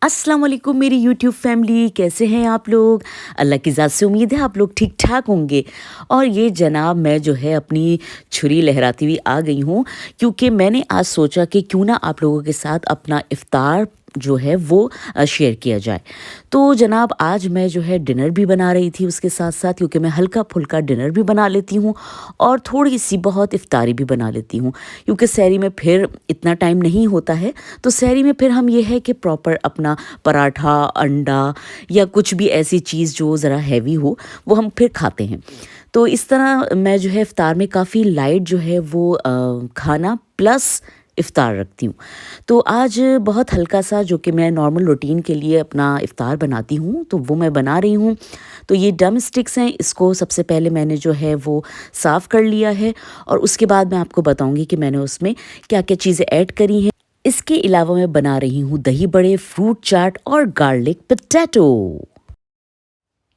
अस्सलाम वालेकुम मेरी यूट्यूब फैमिली, कैसे हैं आप लोग? अल्लाह की ज़ात से उम्मीद है आप लोग ठीक-ठाक होंगे। और ये जनाब मैं जो है अपनी छुरी लहराती हुई आ गई हूँ, क्योंकि मैंने आज सोचा कि क्यों ना आप लोगों के साथ अपना इफ़्तार जो है वो शेयर किया जाए। तो जनाब आज मैं जो है डिनर भी बना रही थी उसके साथ-साथ, क्योंकि मैं हल्का-फुल्का डिनर भी बना लेती हूँ और थोड़ी-सी बहुत इफ़्तारी भी बना लेती हूँ, क्योंकि सहरी में फिर इतना टाइम नहीं होता है। तो सहरी में फिर हम ये है कि प्रॉपर अपना पराठा, अंडा या कुछ भी ऐसी चीज़ जो ज़रा हैवी हो, वो हम फिर खाते हैं। तो इस तरह मैं जो है इफ़्तार में काफ़ी लाइट जो है वो खाना प्लस इफ़्तार रखती हूँ। तो आज बहुत हल्का-सा, जो कि मैं नॉर्मल रूटीन के लिए अपना इफ़्तार बनाती हूँ, तो वो मैं बना रही हूँ। तो ये ड्रम स्टिक्स हैं, इसको सबसे पहले मैंने जो है वो साफ़ कर लिया है और उसके बाद मैं आपको बताऊँगी कि मैंने उसमें क्या-क्या चीज़ें ऐड करी हैं। इसके अलावा मैं बना रही हूँ दही बड़े, फ्रूट चाट और गार्लिक पोटैटो।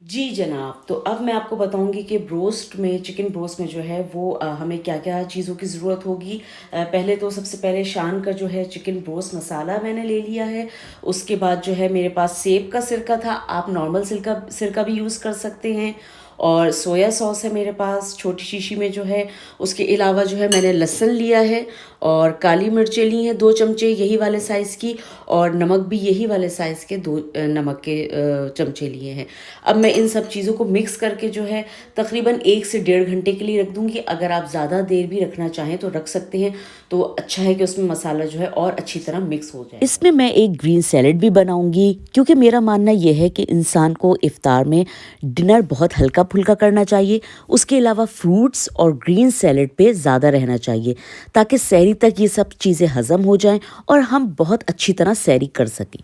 जी जनाब, तो अब मैं आपको बताऊँगी कि ब्रोस्ट में, चिकन ब्रोस्ट में जो है वो हमें क्या-क्या चीज़ों की ज़रूरत होगी। पहले तो सबसे पहले शान का जो है चिकन ब्रोस्ट मसाला मैंने ले लिया है। उसके बाद जो है मेरे पास सेब का सिरका था, आप नॉर्मल सिरका सिरका भी यूज़ कर सकते हैं। और सोया सॉस है मेरे पास छोटी शीशी में जो है। उसके अलावा जो है मैंने लहसुन लिया है और काली मिर्चें ली हैं 2 चमचे यही वाले साइज़ की, और नमक भी यही वाले साइज़ के 2 नमक के चमचे लिए हैं। अब मैं इन सब चीज़ों को मिक्स करके जो है तकरीबन 1 से डेढ़ घंटे के लिए रख दूँगी। अगर आप ज़्यादा देर भी रखना चाहें तो रख सकते हैं, तो अच्छा है कि उसमें मसाला जो है और अच्छी तरह मिक्स हो जाए। इसमें मैं एक ग्रीन सैलेड भी बनाऊँगी, क्योंकि मेरा मानना ये है कि इंसान को इफ़्तार में डिनर बहुत हल्का-फुल्का करना चाहिए। उसके अलावा फ्रूट्स और ग्रीन सैलेड पे ज़्यादा रहना चाहिए, ताकि सहरी तक ये सब चीज़ें हज़म हो जाएँ और हम बहुत अच्छी तरह सहरी कर सकें।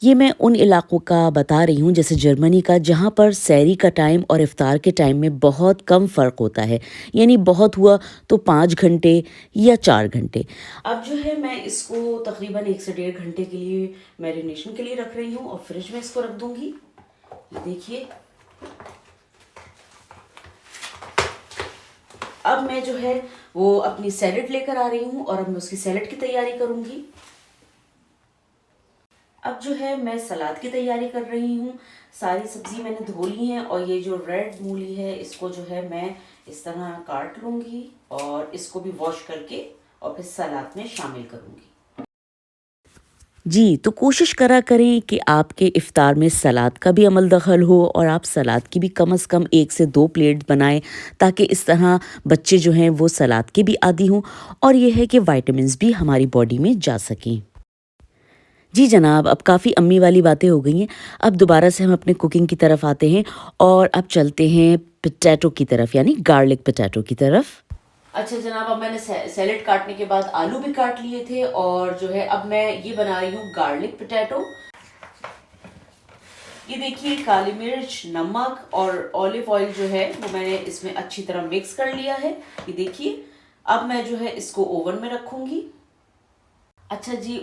ये मैं उन इलाकों का बता रही हूँ, जैसे जर्मनी का, जहाँ पर सहरी का टाइम और इफ़्तार के टाइम में बहुत कम फ़र्क होता है। यानी बहुत हुआ तो 5 घंटे या 4 घंटे। अब जो है मैं इसको तकरीबन 1 से डेढ़ घंटे के लिए मैरिनेशन के लिए रख रही हूँ और फ्रिज में इसको रख दूँगी। ये देखिए, अब मैं जो है वो अपनी सैलेड लेकर आ रही हूँ और अब मैं उसकी सैलेड की तैयारी करूँगी। अब जो है मैं सलाद की तैयारी कर रही हूँ। सारी सब्ज़ी मैंने धो ली हैं और ये जो रेड मूली है इसको जो है मैं इस तरह काट लूँगी और इसको भी वॉश करके और फिर सलाद में शामिल करूँगी। जी, तो कोशिश करा करें कि आपके इफ़्तार में सलाद का भी अमल दख़ल हो और आप सलाद की भी कम से कम 1 से 2 प्लेट बनाएँ, ताकि इस तरह बच्चे जो हैं वो सलाद के भी आदी हों और ये है कि विटामिन्स भी हमारी बॉडी में जा सकें। जी जनाब, अब काफ़ी अम्मी वाली बातें हो गई हैं। अब दोबारा से हम अपने कुकिंग की तरफ आते हैं और अब चलते हैं पोटैटो की तरफ, यानी गार्लिक पोटैटो की तरफ। अच्छा जनाब, अब मैंने सैलेड काटने के बाद आलू भी काट लिए थे और जो है अब मैं ये बना रही हूँ गार्लिक पोटैटो। ये देखिए, काली मिर्च, नमक और ऑलिव ऑयल जो है वो मैंने इसमें अच्छी तरह मिक्स कर लिया है। ये देखिए, अब मैं जो है इसको ओवन में रखूँगी। अच्छा जी,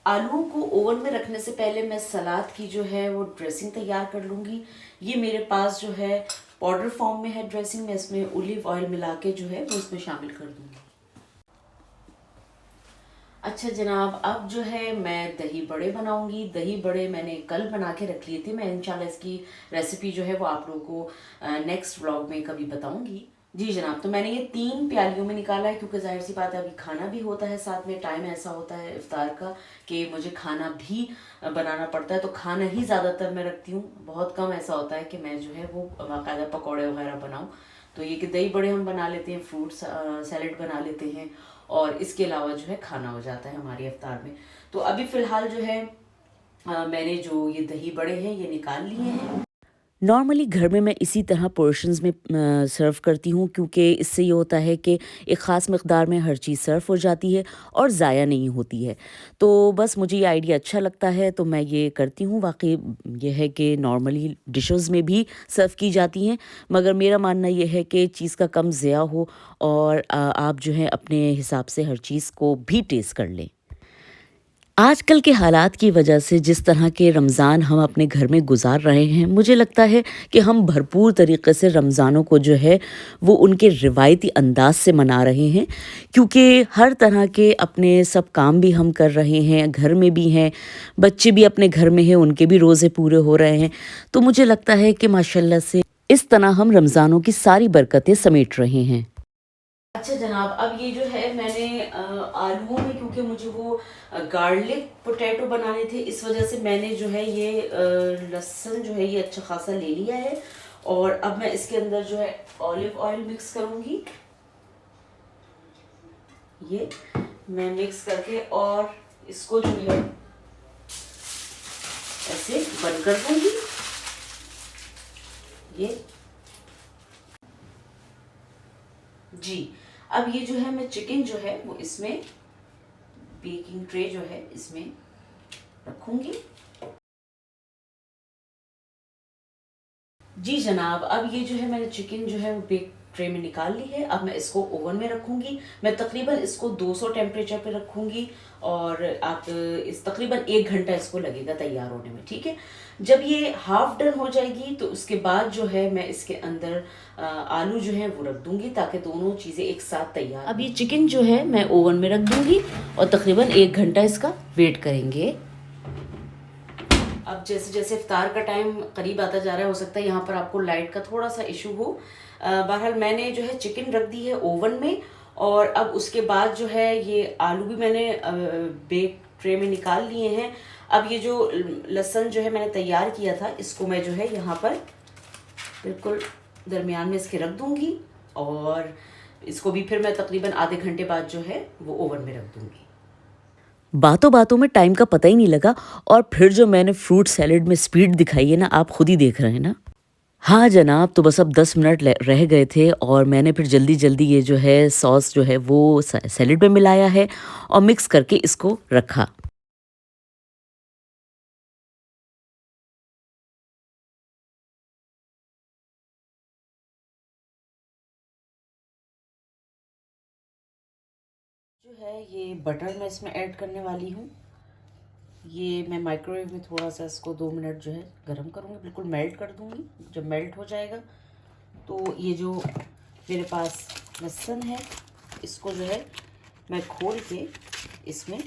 आलू को ओवन में रखने से पहले मैं सलाद की जो है वो ड्रेसिंग तैयार कर लूँगी। ये मेरे पास जो है पाउडर फॉर्म में है ड्रेसिंग, मैं इसमें ऑलिव ऑयल मिला के जो है वो इसमें शामिल कर दूँगी। अच्छा जनाब, अब जो है मैं दही बड़े बनाऊंगी। दही बड़े मैंने कल बना के रख लिए थे। मैं इंशाल्लाह इसकी रेसिपी जो है वो आप लोगों को नेक्स्ट व्लॉग में कभी बताऊंगी। जी जनाब, तो मैंने ये 3 प्यालियों में निकाला है, क्योंकि जाहिर सी बात है अभी खाना भी होता है, साथ में टाइम ऐसा होता है इफ्तार का कि मुझे खाना भी बनाना पड़ता है। तो खाना ही ज़्यादातर मैं रखती हूँ, बहुत कम ऐसा होता है कि मैं जो है वो बाकायदा पकौड़े वगैरह बनाऊँ। तो ये कि दही बड़े हम बना लेते हैं, फ्रूट सैलेड बना लेते हैं और इसके अलावा जो है खाना हो जाता है हमारे इफ्तार में। तो अभी फ़िलहाल जो है मैंने जो ये दही बड़े हैं ये निकाल लिए हैं। नॉर्मली घर में मैं इसी तरह पोर्शंस में सर्व करती हूँ, क्योंकि इससे ये होता है कि एक ख़ास मकदार में हर चीज़ सर्व हो जाती है और ज़ाया नहीं होती है। तो बस मुझे ये आइडिया अच्छा लगता है तो मैं ये करती हूँ। वाक़ई ये है कि नॉर्मली डिशेज़ में भी सर्व की जाती हैं, मगर मेरा मानना ये है कि चीज़ का कम ज़िया हो और आप जो है अपने हिसाब से हर चीज़ को भी टेस्ट कर लें। आजकल के हालात की वजह से जिस तरह के रमज़ान हम अपने घर में गुज़ार रहे हैं, मुझे लगता है कि हम भरपूर तरीक़े से रमज़ानों को जो है वो उनके रिवायती अंदाज़ से मना रहे हैं, क्योंकि हर तरह के अपने सब काम भी हम कर रहे हैं, घर में भी हैं, बच्चे भी अपने घर में हैं, उनके भी रोज़े पूरे हो रहे हैं। तो मुझे लगता है कि माशाल्लाह से इस तरह हम रमज़ानों की सारी बरकतें समेट रहे हैं। अच्छा जनाब, अब ये जो है मैंने आलूओं में, क्योंकि मुझे वो गार्लिक पोटैटो बनाने थे, इस वजह से मैंने जो है ये लहसुन जो है ये अच्छा खासा ले लिया है। और अब मैं इसके अंदर जो है ऑलिव ऑयल मिक्स करूँगी। ये मैं मिक्स करके और इसको जो है ऐसे बंद कर दूँगी। ये जी, अब ये जो है मैं चिकन जो है वो इसमें बेकिंग ट्रे जो है इसमें रखूंगी। जी जनाब, अब ये जो है मैंने चिकन जो है वो बेक ट्रे में निकाल ली है। अब मैं इसको ओवन में रखूंगी। मैं तकरीबन इसको 200 टेम्परेचर पे रखूंगी और आप इस तकरीबन 1 घंटा इसको लगेगा तैयार होने में, ठीक है। जब ये हाफ डन हो जाएगी तो उसके बाद जो है मैं इसके अंदर आलू जो है वो रख दूंगी, ताकि दोनों चीज़ें एक साथ तैयार। अब ये चिकन जो है मैं ओवन में रख दूंगी और तकरीबन 1 घंटा इसका वेट करेंगे। अब जैसे जैसे इफ्तार का टाइम करीब आता जा रहा है, हो सकता है यहाँ पर आपको लाइट का थोड़ा सा इशू हो। बहरहाल मैंने जो है चिकन रख दी है ओवन में, और अब उसके बाद जो है ये आलू भी मैंने बेक ट्रे में निकाल लिए हैं। अब ये जो लहसुन जो है मैंने तैयार किया था, इसको मैं जो है यहाँ पर बिल्कुल दरमियान में इसके रख दूँगी, और इसको भी फिर मैं तकरीबन आधे घंटे बाद जो है वो ओवन में रख दूँगी। बातों बातों में टाइम का पता ही नहीं लगा, और फिर जो मैंने फ्रूट सैलेड में स्पीड दिखाई है ना, आप खुद ही देख रहे हैं ना। हाँ जनाब, तो बस अब 10 मिनट रह गए थे, और मैंने फिर जल्दी जल्दी ये जो है सॉस जो है वो सैलेड में मिलाया है और मिक्स करके इसको रखा। जो है ये बटर मैं इसमें ऐड करने वाली हूँ। ये मैं माइक्रोवेव में थोड़ा सा इसको 2 मिनट जो है गरम करूँगी, बिल्कुल मेल्ट कर दूँगी। जब मेल्ट हो जाएगा तो ये जो मेरे पास लहसुन है, इसको जो है मैं खोल के इसमें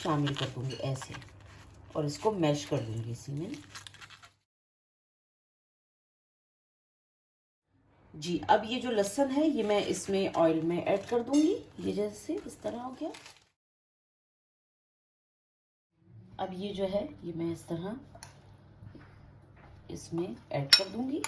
शामिल कर दूँगी ऐसे, और इसको मैश कर दूँगी इसी में। जी, अब ये जो लहसुन है ये मैं इसमें ऑयल में ऐड कर दूँगी। ये जैसे इस तरह हो गया। अब ये जो है ये मैं इस तरह इसमें ऐड कर दूँगी।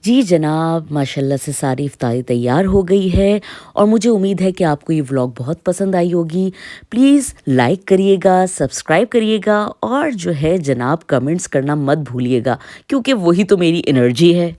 जी जनाब, माशाल्लाह से सारी इफ्तारी तैयार हो गई है, और मुझे उम्मीद है कि आपको ये व्लॉग बहुत पसंद आई होगी। प्लीज़ लाइक करिएगा, सब्सक्राइब करिएगा, और जो है जनाब कमेंट्स करना मत भूलिएगा, क्योंकि वही तो मेरी एनर्जी है।